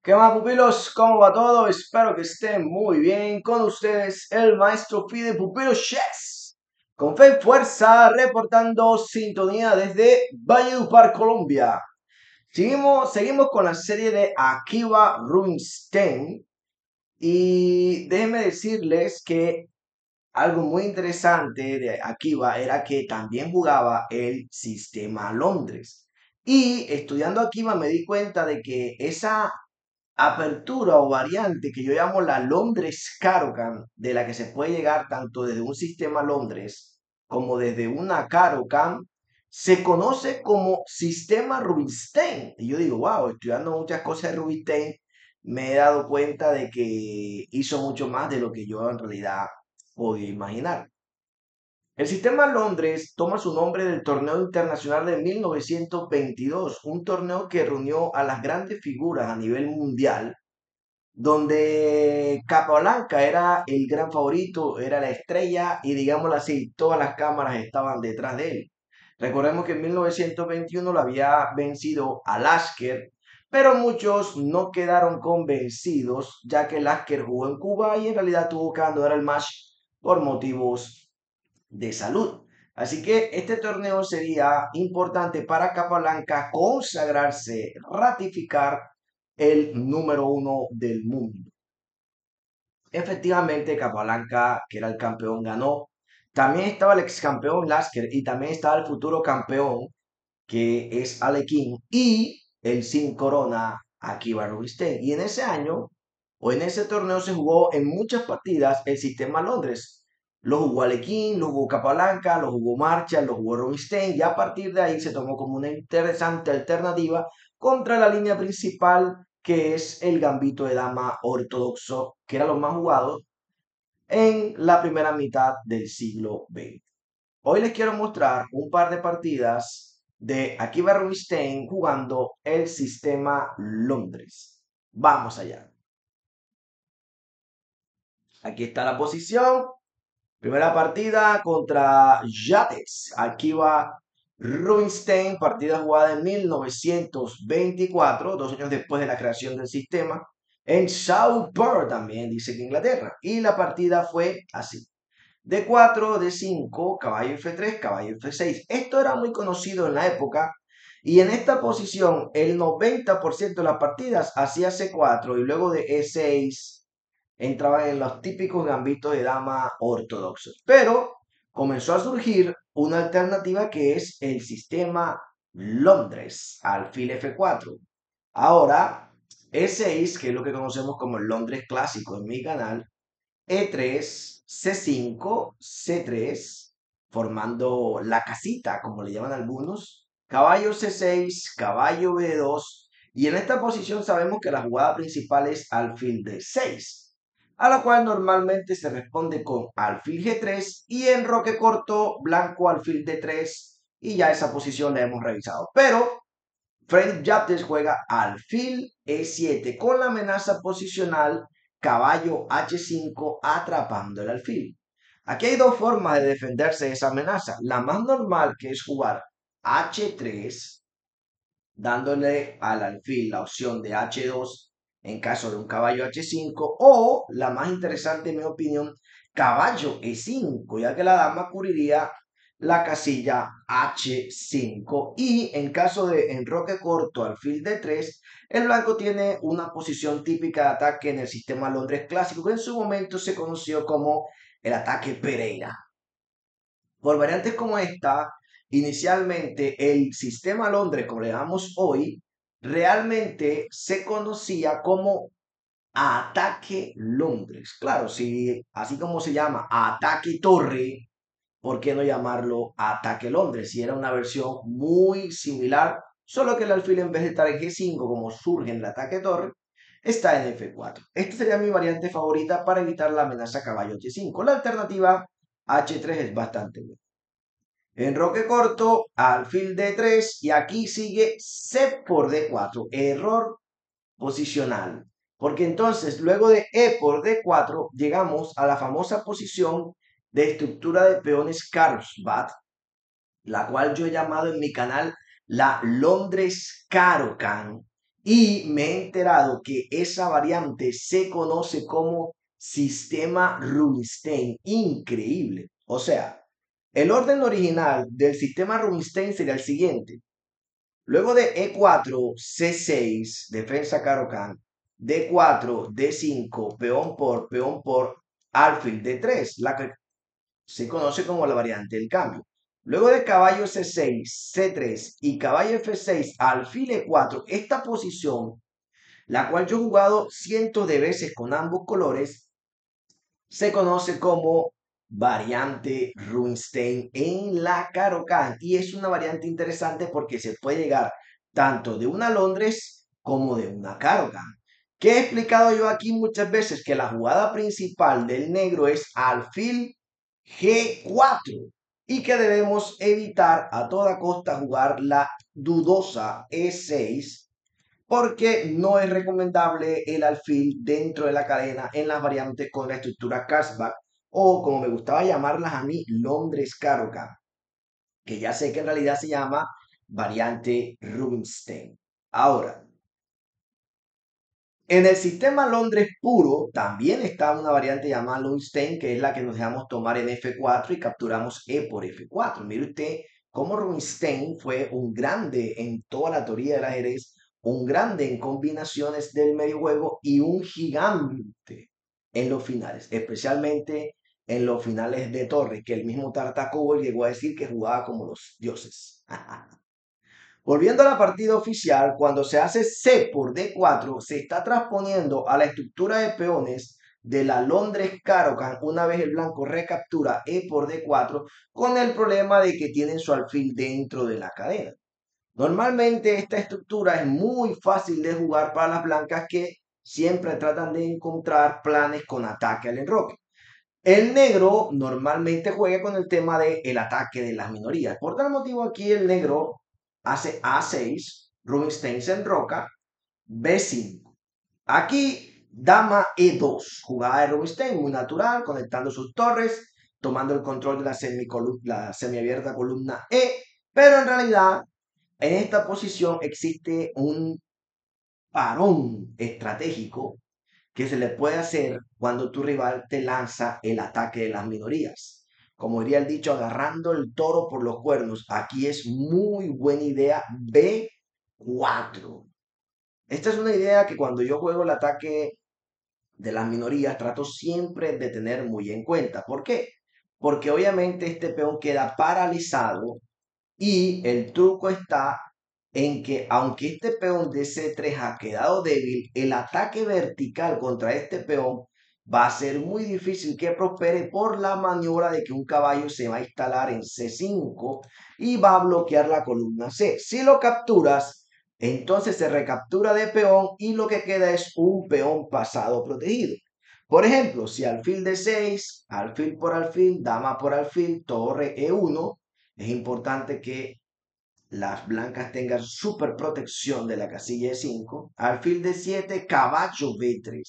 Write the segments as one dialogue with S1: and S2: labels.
S1: ¿Qué más, pupilos? ¿Cómo va todo? Espero que estén muy bien. Con ustedes, el maestro Pide Pupilo Chess. Con fe y fuerza, reportando sintonía desde Valledupar, Colombia. Seguimos con la serie de Akiba Rubinstein. Y déjenme decirles que algo muy interesante de Akiba era que también jugaba el sistema Londres. Y estudiando Akiba me di cuenta de que esa apertura o variante que yo llamo la Londres Caro-Kann, de la que se puede llegar tanto desde un sistema Londres como desde una Caro-Kann, se conoce como sistema Rubinstein. Y yo digo, wow, estudiando muchas cosas de Rubinstein, me he dado cuenta de que hizo mucho más de lo que yo en realidad podía imaginar. El sistema Londres toma su nombre del torneo internacional de 1922, un torneo que reunió a las grandes figuras a nivel mundial donde Capablanca era el gran favorito, era la estrella y digámoslo así, todas las cámaras estaban detrás de él. Recordemos que en 1921 lo había vencido a Lasker, pero muchos no quedaron convencidos, ya que Lasker jugó en Cuba y en realidad tuvo que abandonar el match por motivos de salud. Así que este torneo sería importante para Capablanca consagrarse, ratificar el número uno del mundo. Efectivamente, Capablanca, que era el campeón, ganó. También estaba el ex campeón Lasker y también estaba el futuro campeón, que es Alekhine, y el sin corona, Akiba Rubinstein. Y en ese año, o en ese torneo, se jugó en muchas partidas el sistema Londres. Lo jugó Alekhine, lo jugó Capablanca, lo jugó Marshall, lo jugó Rubinstein, y a partir de ahí se tomó como una interesante alternativa contra la línea principal, que es el gambito de dama ortodoxo, que era lo más jugado en la primera mitad del siglo XX. Hoy les quiero mostrar un par de partidas de Akiba Rubinstein jugando el sistema Londres. Vamos allá. Aquí está la posición. Primera partida contra Yates. Akiba Rubinstein, partida jugada en 1924, 2 años después de la creación del sistema. En Southport también, dice que Inglaterra. Y la partida fue así. D4, D5, caballo F3, caballo F6. Esto era muy conocido en la época y en esta posición el 90% de las partidas hacía C4 y luego de E6 entraban en los típicos gambitos de dama ortodoxos. Pero comenzó a surgir una alternativa que es el sistema Londres, alfil F4. Ahora, E6, que es lo que conocemos como el Londres clásico en mi canal, E3, C5, C3, formando la casita, como le llaman algunos, caballo C6, caballo B2, y en esta posición sabemos que la jugada principal es alfil D6, a la cual normalmente se responde con alfil G3 y en roque corto, blanco alfil D3, y ya esa posición la hemos revisado. Pero Fredrik Yaptes juega alfil E7 con la amenaza posicional caballo H5 atrapando el alfil. Aquí hay dos formas de defenderse de esa amenaza. La más normal, que es jugar H3, dándole al alfil la opción de H2 en caso de un caballo H5, o la más interesante en mi opinión, caballo E5, ya que la dama cubriría la casilla H5 y en caso de enroque corto alfil D3, el blanco tiene una posición típica de ataque en el sistema Londres clásico que en su momento se conoció como el ataque Pereira. Por variantes como esta, inicialmente el sistema Londres, como le llamamos hoy, realmente se conocía como ataque Londres. Claro, si así como se llama ataque torre, ¿por qué no llamarlo ataque Londres? Si era una versión muy similar, solo que el alfil en vez de estar en G5, como surge en el ataque torre, está en F4. Esta sería mi variante favorita para evitar la amenaza caballo H5. La alternativa H3 es bastante buena. Enroque corto, alfil D3 y aquí sigue C por D4. Error posicional. Porque entonces luego de E por D4 llegamos a la famosa posición de estructura de peones Carlsbad, la cual yo he llamado en mi canal la Londres Caro-Kann. Y me he enterado que esa variante se conoce como sistema Rubinstein. Increíble. O sea, el orden original del sistema Rubinstein sería el siguiente. Luego de E4, C6, defensa Caro-Kann, D4, D5, peón por, alfil D3, la que se conoce como la variante del cambio. Luego de caballo C6, C3 y caballo F6, alfil E4, esta posición, la cual yo he jugado cientos de veces con ambos colores, se conoce como variante Rubinstein en la Caro-Kann y es una variante interesante porque se puede llegar tanto de una Londres como de una Caro-Kann. ¿Qué he explicado yo aquí muchas veces? Que la jugada principal del negro es alfil G4 y que debemos evitar a toda costa jugar la dudosa E6 porque no es recomendable el alfil dentro de la cadena en las variantes con la estructura cashback o como me gustaba llamarlas a mí, Londres Caro-Kann, que ya sé que en realidad se llama variante Rubinstein. Ahora, en el sistema Londres puro también está una variante llamada Rubinstein, que es la que nos dejamos tomar en F4 y capturamos E por F4. Mire usted cómo Rubinstein fue un grande en toda la teoría del ajedrez, un grande en combinaciones del medio juego y un gigante en los finales, especialmente en los finales de torre, que el mismo Tartakovsky llegó a decir que jugaba como los dioses. Volviendo a la partida oficial, cuando se hace C por D4, se está transponiendo a la estructura de peones de la Londres Caro-Kann una vez el blanco recaptura E por D4 con el problema de que tienen su alfil dentro de la cadena. Normalmente esta estructura es muy fácil de jugar para las blancas que siempre tratan de encontrar planes con ataque al enroque. El negro normalmente juega con el tema del ataque de las minorías. Por tal motivo aquí el negro hace A6, Rubinstein se enroca, B5. Aquí dama E2, jugada de Rubinstein, muy natural, conectando sus torres, tomando el control de la semiabierta columna E, pero en realidad en esta posición existe un parón estratégico que se le puede hacer cuando tu rival te lanza el ataque de las minorías. Como diría el dicho, agarrando el toro por los cuernos. Aquí es muy buena idea B4. Esta es una idea que cuando yo juego el ataque de las minorías trato siempre de tener muy en cuenta. ¿Por qué? Porque obviamente este peón queda paralizado y el truco está en que aunque este peón de C3 ha quedado débil, el ataque vertical contra este peón va a ser muy difícil que prospere por la maniobra de que un caballo se va a instalar en C5 y va a bloquear la columna C. Si lo capturas, entonces se recaptura de peón y lo que queda es un peón pasado protegido. Por ejemplo, si alfil de 6, alfil por alfil, dama por alfil, torre E1, es importante que las blancas tengan super protección de la casilla de 5. Alfil de 7, caballo B3.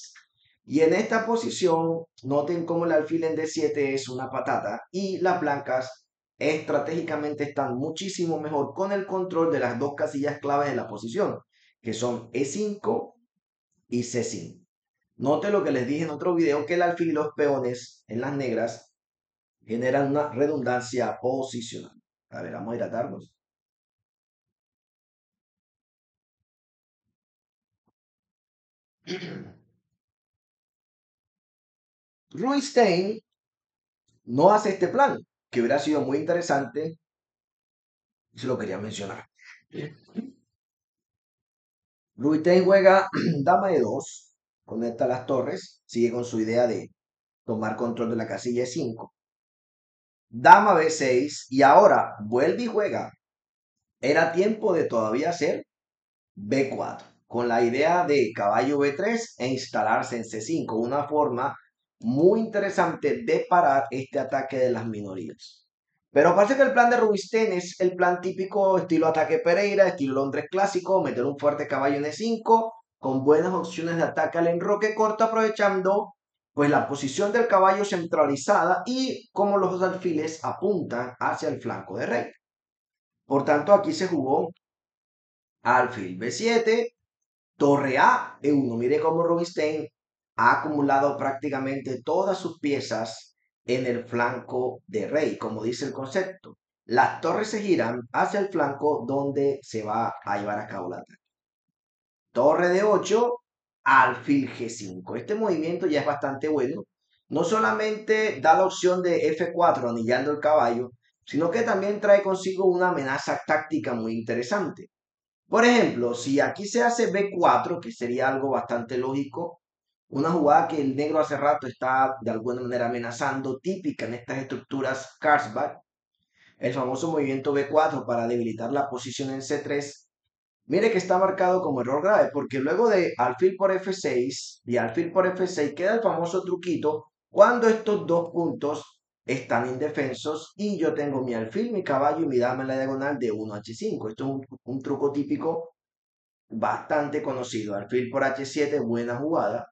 S1: Y en esta posición, noten cómo el alfil en D7 es una patata y las blancas estratégicamente están muchísimo mejor con el control de las dos casillas claves de la posición, que son E5 y C5. Note lo que les dije en otro video, que el alfil y los peones en las negras generan una redundancia posicional. A ver, vamos a hidratarnos. Rubinstein no hace este plan, que hubiera sido muy interesante, y se lo quería mencionar. Rubinstein juega dama de 2, conecta las torres, sigue con su idea de tomar control de la casilla de 5. Dama B6 y ahora vuelve y juega. Era tiempo de todavía hacer B4, con la idea de caballo B3 e instalarse en C5, una forma muy interesante de parar este ataque de las minorías. Pero parece que el plan de Rubinstein es el plan típico estilo ataque Pereira, estilo Londres clásico, meter un fuerte caballo en E5 con buenas opciones de ataque al enroque corto, aprovechando pues la posición del caballo centralizada y como los dos alfiles apuntan hacia el flanco de rey. Por tanto, aquí se jugó alfil B7, Torre A, E1. Mire cómo Rubinstein ha acumulado prácticamente todas sus piezas en el flanco de rey, como dice el concepto. Las torres se giran hacia el flanco donde se va a llevar a cabo la ataque. Torre de 8, alfil G5. Este movimiento ya es bastante bueno. No solamente da la opción de F4 anillando el caballo, sino que también trae consigo una amenaza táctica muy interesante. Por ejemplo, si aquí se hace B4, que sería algo bastante lógico, una jugada que el negro hace rato está de alguna manera amenazando, típica en estas estructuras Carlsbad, el famoso movimiento B4 para debilitar la posición en C3. Mire que está marcado como error grave, porque luego de alfil por F6 y alfil por F6 queda el famoso truquito cuando estos dos puntos están indefensos y yo tengo mi alfil, mi caballo y mi dama en la diagonal de 1H5. Esto es un truco típico bastante conocido. Alfil por H7, buena jugada.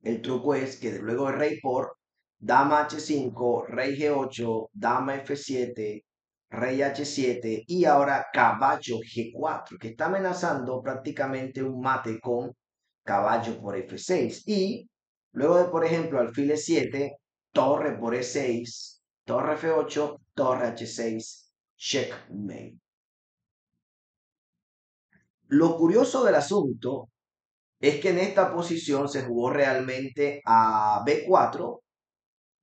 S1: El truco es que luego de rey por dama H5, rey G8, dama F7, rey H7 y ahora caballo G4, que está amenazando prácticamente un mate con caballo por F6. Y luego de, por ejemplo, alfil E7, torre por E6, torre F8, torre H6, checkmate. Lo curioso del asunto es que en esta posición se jugó realmente a B4,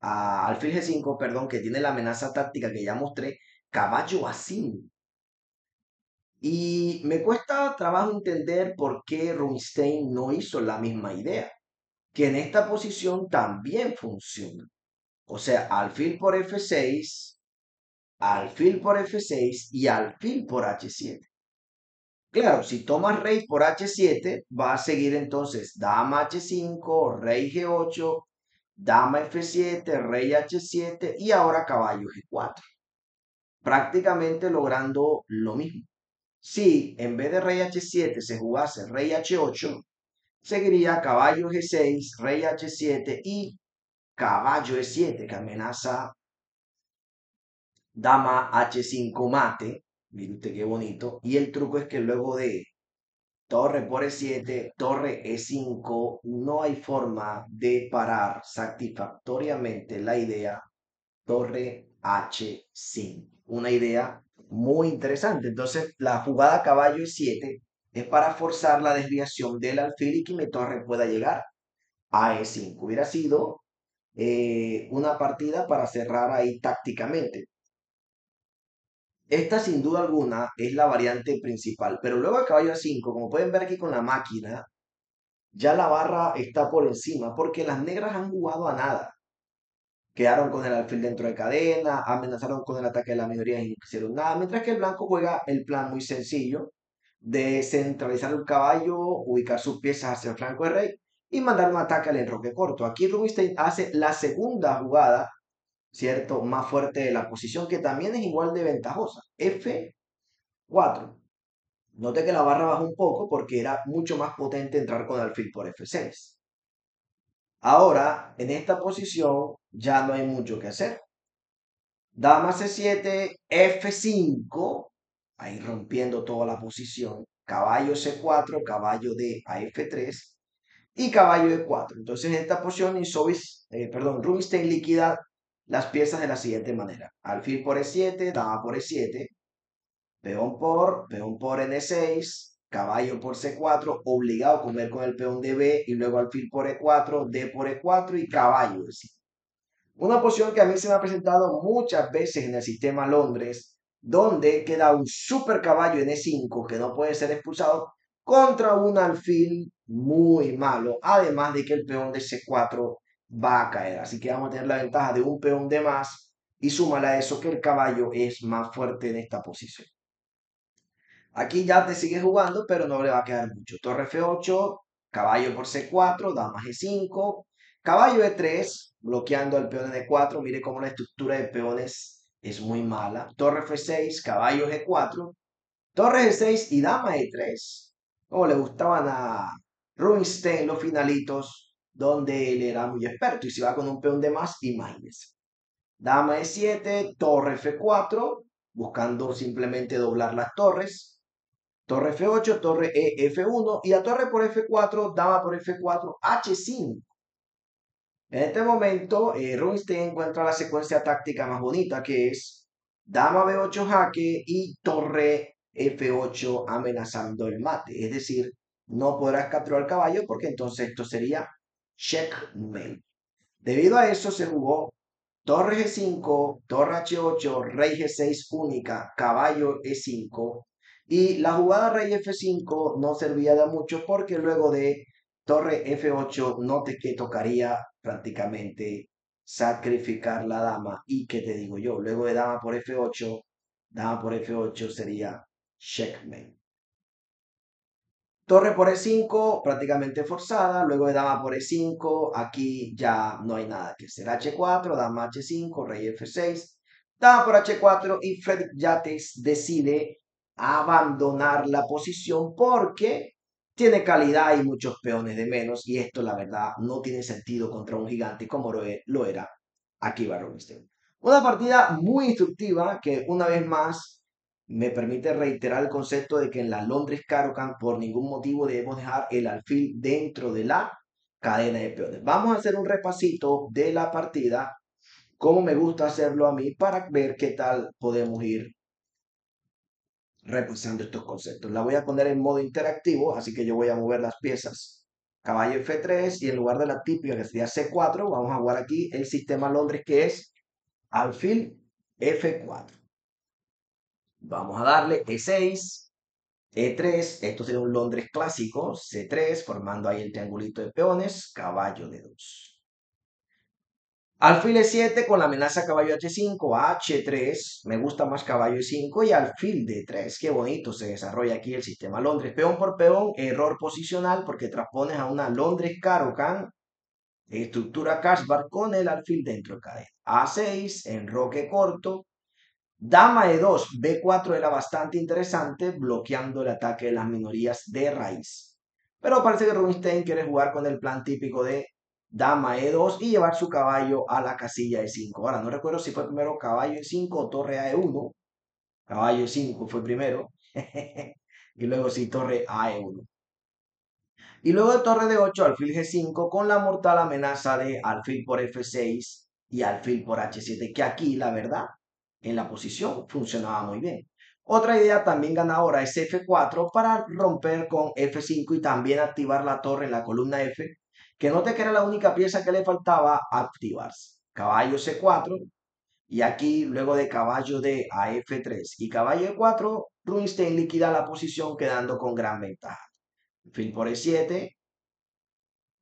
S1: a alfil G5, perdón, que tiene la amenaza táctica que ya mostré, caballo A5. Y me cuesta trabajo entender por qué Rubinstein no hizo la misma idea, que en esta posición también funciona. O sea, alfil por F6, alfil por F6 y alfil por H7. Claro, si tomas rey por H7, va a seguir entonces dama H5, rey G8, dama F7, rey H7 y ahora caballo G4. Prácticamente logrando lo mismo. Si en vez de rey H7 se jugase rey H8, seguiría caballo G6, rey H7 y caballo E7, que amenaza dama H5 mate. Mire usted qué bonito. Y el truco es que luego de torre por E7, torre E5, no hay forma de parar satisfactoriamente la idea torre H5. Una idea muy interesante. Entonces, la jugada caballo E7 es para forzar la desviación del alfil y que mi torre pueda llegar a E5. Hubiera sido una partida para cerrar ahí tácticamente. Esta sin duda alguna es la variante principal, pero luego a caballo A5, como pueden ver aquí con la máquina, ya la barra está por encima porque las negras han jugado a nada. Quedaron con el alfil dentro de cadena, amenazaron con el ataque de la minoría y no hicieron nada, mientras que el blanco juega el plan muy sencillo de centralizar el caballo, ubicar sus piezas hacia el flanco de rey y mandar un ataque al enroque corto. Aquí Rubinstein hace la segunda jugada, ¿cierto? Más fuerte de la posición, que también es igual de ventajosa. F4. Note que la barra bajó un poco porque era mucho más potente entrar con alfil por F6. Ahora, en esta posición ya no hay mucho que hacer. Dama C7, F5, ahí rompiendo toda la posición. Caballo C4, caballo D a F3 y caballo E4. Entonces, en esta posición, Rubinstein liquida las piezas de la siguiente manera. Alfil por E7, dama por E7, peón por N6, caballo por C4, obligado a comer con el peón de B y luego alfil por E4, D por E4 y caballo E5. Una posición que a mí se me ha presentado muchas veces en el sistema Londres, donde queda un super caballo en E5 que no puede ser expulsado contra un alfil muy malo, además de que el peón de C4 va a caer. Así que vamos a tener la ventaja de un peón de más y súmale a eso que el caballo es más fuerte en esta posición. Aquí ya te sigue jugando, pero no le va a quedar mucho. Torre F8, caballo por C4, dama G5, caballo E3, bloqueando al peón en E4. Mire cómo la estructura de peones es muy mala. Torre F6, caballo G4, torre G6 y dama E3. Como le gustaban a Rubinstein los finalitos, donde él era muy experto y se va con un peón de más, imagínese. Dama E7, torre F4, buscando simplemente doblar las torres. torre F8, torre E, F1 y la torre por F4, dama por F4, H5. En este momento, Rubinstein encuentra la secuencia táctica más bonita que es dama B8 jaque y torre F8 amenazando el mate. Es decir, no podrás capturar el caballo porque entonces esto sería checkmate. Debido a eso se jugó torre G5, torre H8, rey G6 única, caballo E5. Y la jugada rey F5 no servía de mucho porque luego de torre F8 no te que tocaría prácticamente sacrificar la dama. Y qué te digo yo, luego de dama por F8 sería checkmate. Torre por E5, prácticamente forzada. Luego de dama por E5, aquí ya no hay nada que hacer. H4, dama H5, rey F6, dama por H4 y Fredrik Yates decide abandonar la posición porque tiene calidad y muchos peones de menos. Y esto, la verdad, no tiene sentido contra un gigante como lo era Akiva Rubinstein. Una partida muy instructiva que una vez más me permite reiterar el concepto de que en la Londres Caro-Kann por ningún motivo debemos dejar el alfil dentro de la cadena de peones. Vamos a hacer un repasito de la partida, como me gusta hacerlo a mí, para ver qué tal podemos ir repasando estos conceptos. La voy a poner en modo interactivo, así que yo voy a mover las piezas. Caballo F3 y en lugar de la típica que sería C4, vamos a jugar aquí el sistema Londres que es alfil F4. Vamos a darle E6, E3, esto sería un Londres clásico, C3, formando ahí el triangulito de peones, caballo de 2. Alfil E7 con la amenaza caballo H5, H3, me gusta más caballo E5 y alfil D3, qué bonito se desarrolla aquí el sistema Londres. Peón por peón, error posicional porque transpones a una Londres Caro-Kann, estructura Kaspar con el alfil dentro de cadena. A6, enroque corto, dama E2, B4 era bastante interesante, bloqueando el ataque de las minorías de raíz. Pero parece que Rubinstein quiere jugar con el plan típico de dama E2 y llevar su caballo a la casilla E5. Ahora, no recuerdo si fue primero caballo E5 o torre a E1. Caballo E5 fue primero. Y luego sí, torre a E1. Y luego de torre de 8, alfil G5 con la mortal amenaza de alfil por F6 y alfil por H7, que aquí, la verdad, en la posición funcionaba muy bien. Otra idea también ganadora es F4 para romper con F5 y también activar la torre en la columna F, que note que era la única pieza que le faltaba activarse. Caballo C4 y aquí luego de caballo D a F3 y caballo E4, Rubinstein liquida la posición quedando con gran ventaja. Alfil por E7,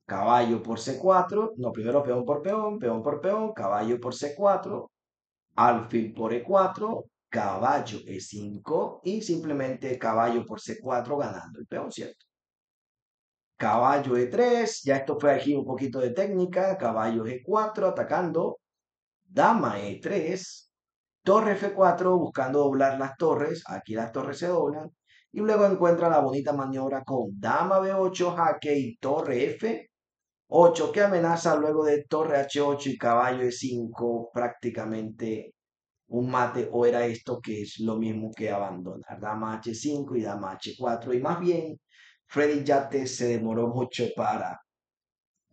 S1: caballo por C4, no, primero peón por peón, caballo por C4, alfil por E4, caballo E5 y simplemente caballo por C4 ganando el peón, ¿cierto? Caballo E3, ya esto fue aquí un poquito de técnica, caballo G4 atacando, dama E3, torre F4 buscando doblar las torres, aquí las torres se doblan, y luego encuentra la bonita maniobra con dama B8, jaque y torre F8 que amenaza luego de torre H8 y caballo E5 prácticamente un mate, o era esto que es lo mismo que abandonar, dama H5 y dama H4, y más bien Fredrik Yates se demoró mucho para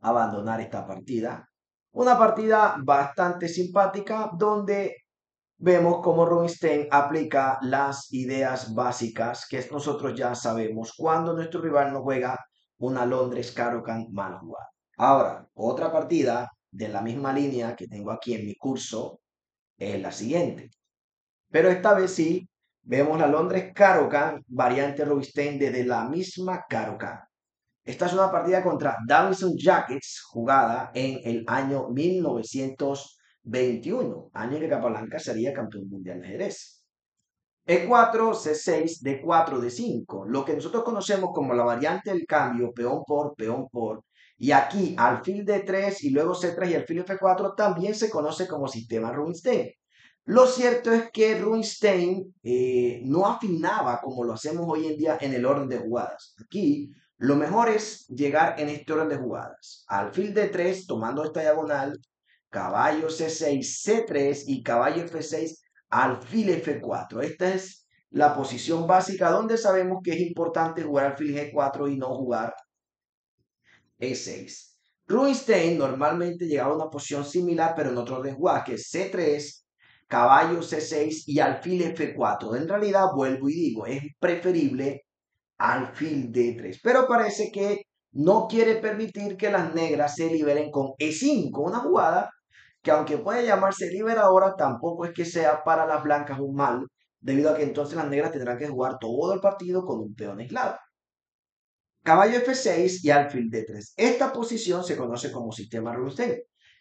S1: abandonar esta partida. Una partida bastante simpática donde vemos cómo Rubinstein aplica las ideas básicas que nosotros ya sabemos cuando nuestro rival no juega una Londres Caro-Kann mal jugada. Ahora, otra partida de la misma línea que tengo aquí en mi curso es la siguiente. Pero esta vez sí vemos la Londres Caro-Kann variante Rubinstein desde la misma Caro-Kann. Esta es una partida contra Davison Jackets jugada en el año 1921, año en que Capablanca sería campeón mundial de ajedrez. E4, C6, D4, D5, lo que nosotros conocemos como la variante del cambio, peón por, y aquí alfil D3 y luego C3 y alfil F4 también se conoce como sistema Rubinstein. Lo cierto es que Rubinstein no afinaba como lo hacemos hoy en día en el orden de jugadas. Aquí lo mejor es llegar en este orden de jugadas. Alfil D3 tomando esta diagonal, caballo C6, C3 y caballo F6, alfil F4. Esta es la posición básica donde sabemos que es importante jugar alfil G4 y no jugar E6. Rubinstein normalmente llegaba a una posición similar, pero en otro orden jugaba, que es C3, caballo C6 y alfil F4. En realidad, vuelvo y digo, es preferible alfil D3, pero parece que no quiere permitir que las negras se liberen con E5, una jugada que aunque puede llamarse liberadora, tampoco es que sea para las blancas un mal, debido a que entonces las negras tendrán que jugar todo el partido con un peón aislado. Caballo F6 y alfil D3. Esta posición se conoce como sistema Rubinstein.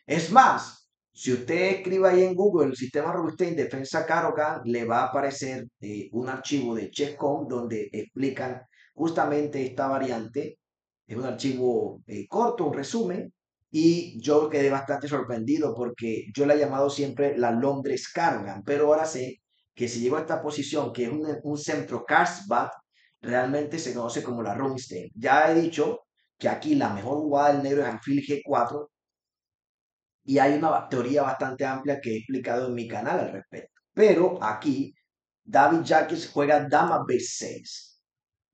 S1: Es más, si usted escribe ahí en Google el sistema Rubinstein defensa Caro-Kann, le va a aparecer un archivo de Chess.com donde explican justamente esta variante. Es un archivo corto, un resumen, y yo quedé bastante sorprendido porque yo la he llamado siempre la Londres Caro-Kann, pero ahora sé que si llego a esta posición, que es un centro Carlsbad, realmente se conoce como la Rubinstein. Ya he dicho que aquí la mejor jugada del negro es alfil G4 y hay una teoría bastante amplia que he explicado en mi canal al respecto. Pero aquí David Jacques juega dama B6.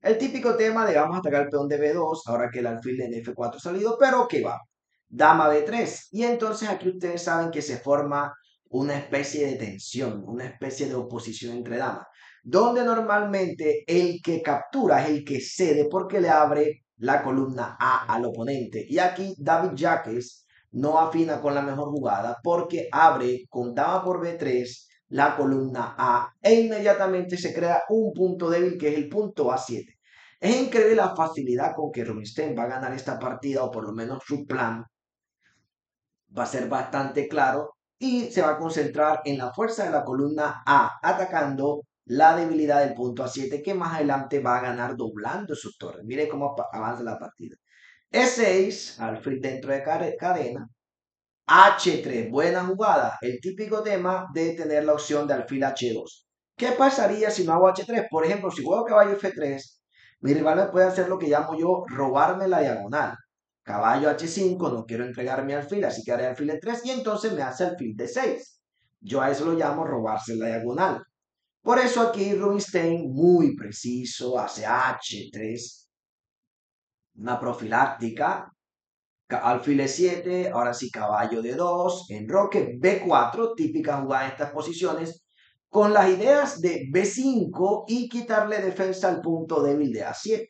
S1: El típico tema de vamos a atacar el peón de B2, ahora que el alfil en F4 ha salido, pero ¿qué va? Dama B3. Y entonces aquí ustedes saben que se forma una especie de tensión, una especie de oposición entre damas, donde normalmente el que captura es el que cede porque le abre la columna A al oponente. Y aquí David Jacques no afina con la mejor jugada porque abre con dama por B3 la columna A e inmediatamente se crea un punto débil que es el punto A7. Es increíble la facilidad con que Rubinstein va a ganar esta partida, o por lo menos su plan va a ser bastante claro y se va a concentrar en la fuerza de la columna A, atacando la debilidad del punto A7 que más adelante va a ganar doblando sus torres. Mire cómo avanza la partida. E6, alfil dentro de cadena. H3, buena jugada. El típico tema de tener la opción de alfil H2. ¿Qué pasaría si no hago H3? Por ejemplo, si juego caballo F3, mi rival me puede hacer lo que llamo yo robarme la diagonal. Caballo H5, no quiero entregar mi alfil, así que haré alfil E3 y entonces me hace alfil D6. Yo a eso lo llamo robarse la diagonal. Por eso aquí Rubinstein, muy preciso, hace H3, una profiláctica, alfil E7, ahora sí caballo D2, enroque B4, típica jugada en estas posiciones, con las ideas de B5 y quitarle defensa al punto débil de A7.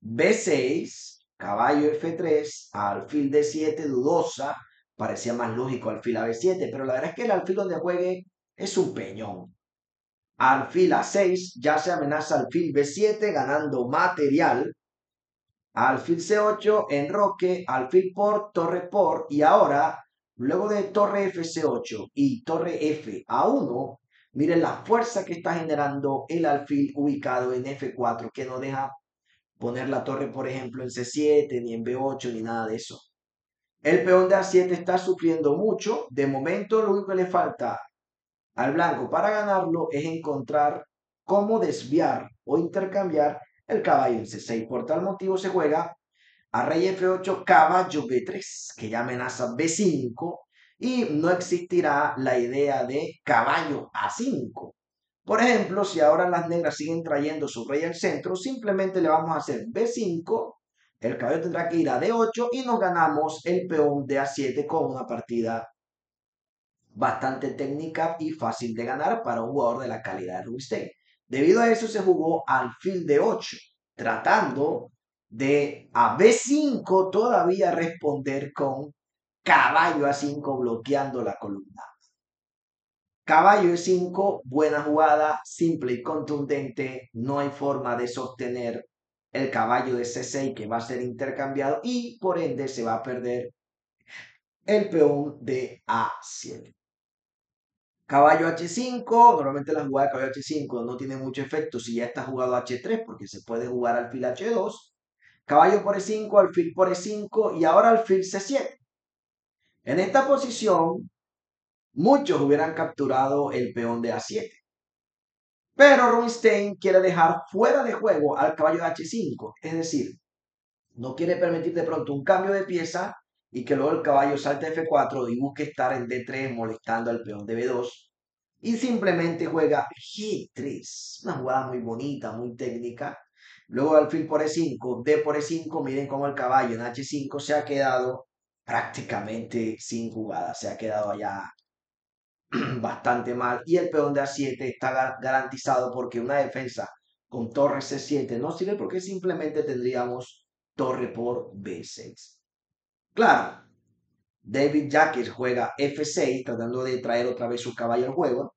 S1: B6, caballo F3, alfil D7, dudosa, parecía más lógico alfil a B7, pero la verdad es que el alfil donde juegue es un peñón. Alfil A6, ya se amenaza alfil B7, ganando material. Alfil C8, enroque, alfil por, torre por, y ahora, luego de torre FC8 y torre F A1, miren la fuerza que está generando el alfil ubicado en F4, que no deja poner la torre, por ejemplo, en C7, ni en B8, ni nada de eso. El peón de A7 está sufriendo mucho. De momento, lo único que le falta al blanco para ganarlo es encontrar cómo desviar o intercambiar el caballo en C6. Por tal motivo se juega a rey F8, caballo B3, que ya amenaza B5, y no existirá la idea de caballo A5. Por ejemplo, si ahora las negras siguen trayendo su rey al centro, simplemente le vamos a hacer B5, el caballo tendrá que ir a D8 y nos ganamos el peón de A7 con una partida bastante técnica y fácil de ganar para un jugador de la calidad de Rubinstein. Debido a eso se jugó alfil de 8, tratando de a B5 todavía responder con caballo A5 bloqueando la columna. Caballo E5, buena jugada, simple y contundente, no hay forma de sostener el caballo de C6 que va a ser intercambiado y por ende se va a perder el peón de A7. Caballo H5, normalmente la jugada de caballo H5 no tiene mucho efecto si ya está jugado H3 porque se puede jugar alfil H2. Caballo por E5, alfil por E5 y ahora alfil C7. En esta posición, muchos hubieran capturado el peón de A7. Pero Rubinstein quiere dejar fuera de juego al caballo de H5. Es decir, no quiere permitir de pronto un cambio de pieza y que luego el caballo salte a F4 y busque estar en D3 molestando al peón de B2 y simplemente juega G3. Una jugada muy bonita, muy técnica. Luego alfil por E5, D por E5. Miren cómo el caballo en H5 se ha quedado prácticamente sin jugada. Se ha quedado allá bastante mal. Y el peón de A7 está garantizado porque una defensa con torre C7 no sirve porque simplemente tendríamos torre por B6. Claro, David Jacques juega F6 tratando de traer otra vez su caballo al juego.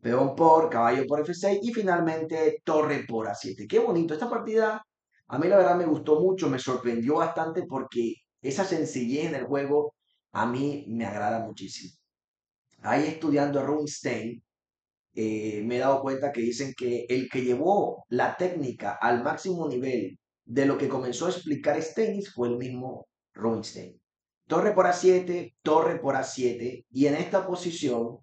S1: Peón por, caballo por F6 y finalmente torre por A7. Qué bonito. Esta partida a mí la verdad me gustó mucho, me sorprendió bastante porque esa sencillez en el juego a mí me agrada muchísimo. Ahí estudiando a Rubinstein, me he dado cuenta que dicen que el que llevó la técnica al máximo nivel de lo que comenzó a explicar Steins fue el mismo Rubinstein. Torre por A7, torre por A7 y en esta posición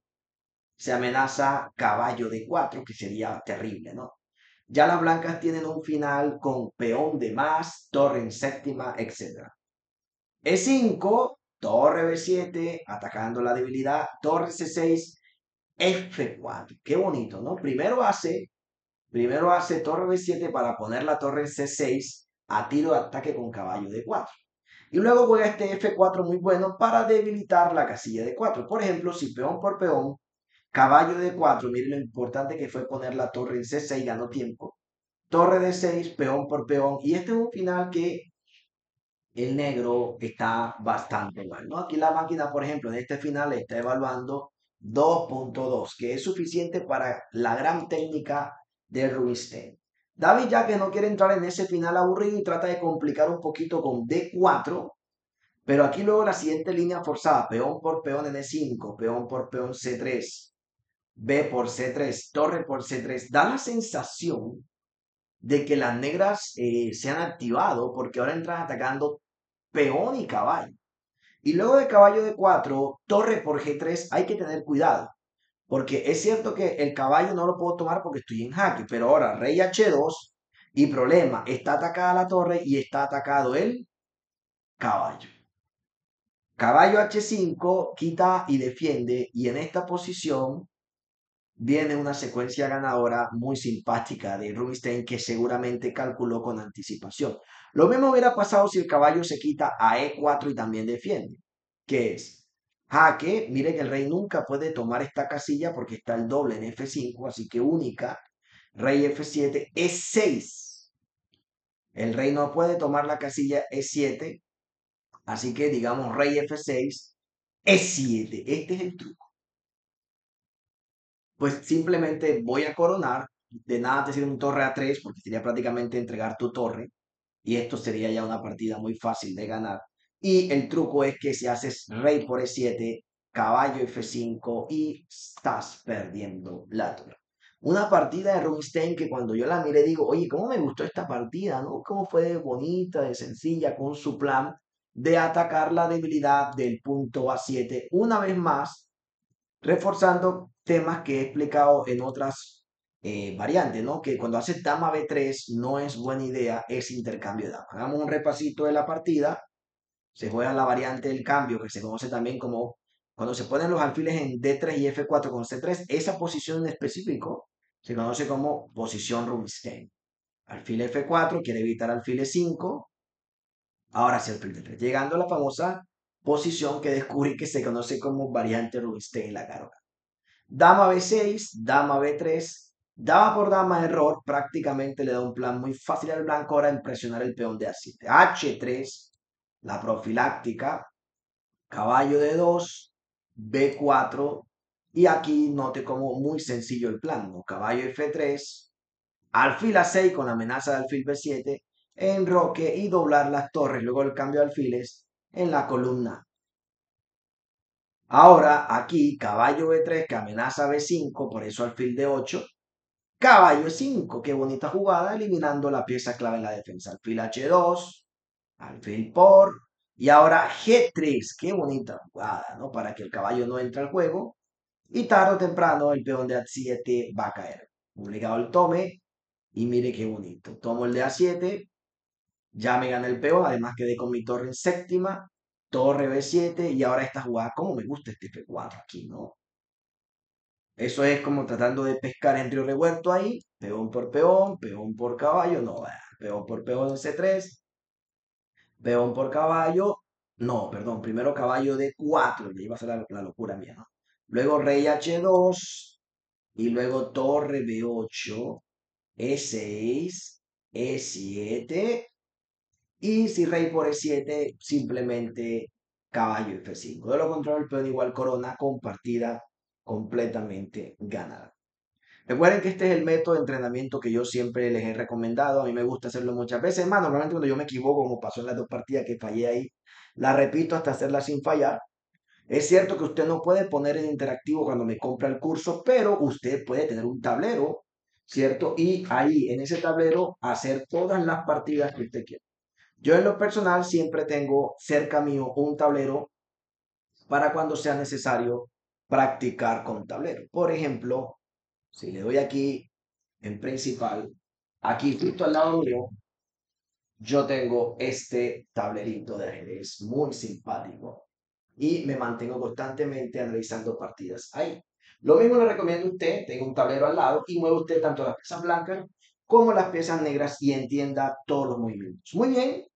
S1: se amenaza caballo de 4 que sería terrible, ¿no? Ya las blancas tienen un final con peón de más, torre en séptima, etc. E5, torre B7, atacando la debilidad, torre C6, F4. Qué bonito, ¿no? Primero hace torre B7 para poner la torre en C6 a tiro de ataque con caballo de 4. Y luego juega este F4 muy bueno para debilitar la casilla de 4. Por ejemplo, si peón por peón, caballo de 4, miren lo importante que fue poner la torre en C6, ganó tiempo. Torre de 6, peón por peón. Y este es un final que el negro está bastante mal, ¿no? Aquí la máquina, por ejemplo, en este final está evaluando 2.2, que es suficiente para la gran técnica de Rubinstein. David ya que no quiere entrar en ese final aburrido y trata de complicar un poquito con D4, pero aquí luego la siguiente línea forzada, peón por peón en E5, peón por peón C3, B por C3, torre por C3, da la sensación de que las negras se han activado porque ahora entran atacando peón y caballo. Y luego de caballo de 4, torre por G3, hay que tener cuidado. Porque es cierto que el caballo no lo puedo tomar porque estoy en jaque, pero ahora rey H2 y problema, está atacada la torre y está atacado el caballo. Caballo H5 quita y defiende y en esta posición viene una secuencia ganadora muy simpática de Rubinstein que seguramente calculó con anticipación. Lo mismo hubiera pasado si el caballo se quita a E4 y también defiende. ¿Qué es? Jaque, mire que el rey nunca puede tomar esta casilla porque está el doble en F5, así que única. Rey F7, E6. El rey no puede tomar la casilla E7, así que digamos rey F6, E7. Este es el truco. Pues simplemente voy a coronar. De nada te sirve un torre A3 porque sería prácticamente entregar tu torre. Y esto sería ya una partida muy fácil de ganar. Y el truco es que si haces rey por E7, caballo F5 y estás perdiendo la torre. Una partida de Rubinstein que cuando yo la miré digo, oye, ¿cómo me gustó esta partida? ¿No? ¿Cómo fue de bonita, de sencilla, con su plan de atacar la debilidad del punto A7 una vez más, reforzando temas que he explicado en otras variantes, ¿no? Que cuando haces dama B3 no es buena idea ese intercambio de dama. Hagamos un repasito de la partida. Se juega la variante del cambio, que se conoce también como cuando se ponen los alfiles en D3 y F4 con C3, esa posición en específico se conoce como posición Rubinstein. Alfil F4 quiere evitar alfil E5, ahora sí alfil D3, llegando a la famosa posición que descubrí que se conoce como variante Rubinstein la carga. Dama B6, dama B3, dama por dama error, prácticamente le da un plan muy fácil al blanco ahora en presionar el peón de A7. H3, la profiláctica, caballo de 2, B4, y aquí note como muy sencillo el plan, ¿no? Caballo F3, alfil A6 con amenaza de alfil B7, enroque y doblar las torres, luego el cambio de alfiles en la columna. Ahora aquí caballo B3 que amenaza B5, por eso alfil D8, caballo E5, qué bonita jugada, eliminando la pieza clave en la defensa. Alfil H2, alfil por, y ahora G3, qué bonita jugada, ¿no? Para que el caballo no entre al juego, y tarde o temprano el peón de A7 va a caer. Obligado el tome, y mire qué bonito. Tomo el de A7, ya me gané el peón, además quedé con mi torre en séptima, torre B7, y ahora esta jugada, cómo me gusta este F4 aquí, ¿no? Eso es como tratando de pescar en río revuelto ahí, peón por caballo, no, peón por peón en C3, peón por caballo, no, perdón, primero caballo D4, y ahí va a ser la locura mía, ¿no? Luego rey H2, y luego torre B8, E6, E7, y si rey por E7, simplemente caballo F5. De lo contrario, el peón igual corona con partida completamente ganada. Recuerden que este es el método de entrenamiento que yo siempre les he recomendado. A mí me gusta hacerlo muchas veces. Más, normalmente cuando yo me equivoco, como pasó en las dos partidas que fallé ahí, la repito hasta hacerla sin fallar. Es cierto que usted no puede poner en interactivo cuando me compra el curso, pero usted puede tener un tablero, ¿cierto? Y ahí, en ese tablero, hacer todas las partidas que usted quiera. Yo en lo personal siempre tengo cerca mío un tablero para cuando sea necesario practicar con tablero. Por ejemplo, si le doy aquí en principal, aquí justo al lado mío, yo tengo este tablerito de ajedrez muy simpático y me mantengo constantemente analizando partidas ahí. Lo mismo le recomiendo a usted, tenga un tablero al lado y mueva usted tanto las piezas blancas como las piezas negras y entienda todos los movimientos. Muy bien,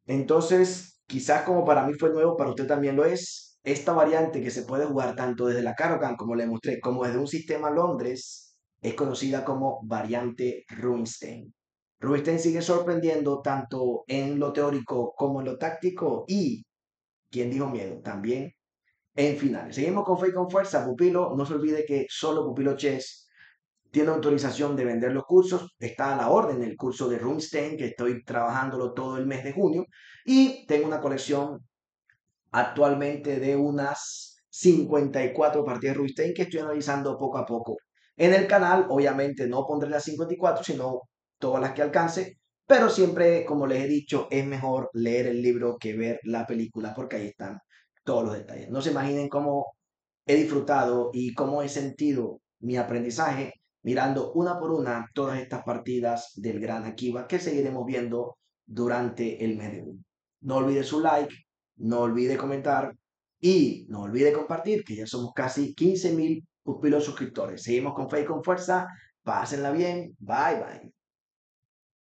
S1: entonces quizás como para mí fue nuevo, para usted también lo es. Esta variante que se puede jugar tanto desde la Caro-Kann, como le mostré, como desde un sistema Londres, es conocida como variante Rubinstein. Rubinstein sigue sorprendiendo tanto en lo teórico como en lo táctico y, ¿quién dijo miedo? También en finales. Seguimos con fe y con fuerza. Pupilo, no se olvide que solo Pupilo Chess tiene autorización de vender los cursos. Está a la orden el curso de Rubinstein, que estoy trabajándolo todo el mes de junio. Y tengo una colección actualmente de unas 54 partidas de Rubinstein que estoy analizando poco a poco. En el canal, obviamente, no pondré las 54, sino todas las que alcance. Pero siempre, como les he dicho, es mejor leer el libro que ver la película porque ahí están todos los detalles. No se imaginen cómo he disfrutado y cómo he sentido mi aprendizaje mirando una por una todas estas partidas del Gran Akiba que seguiremos viendo durante el mes de junio. No olvide su like, no olvide comentar y no olvide compartir, que ya somos casi 15.000 pupilos suscriptores. Seguimos con fe y con fuerza. Pásenla bien. Bye bye.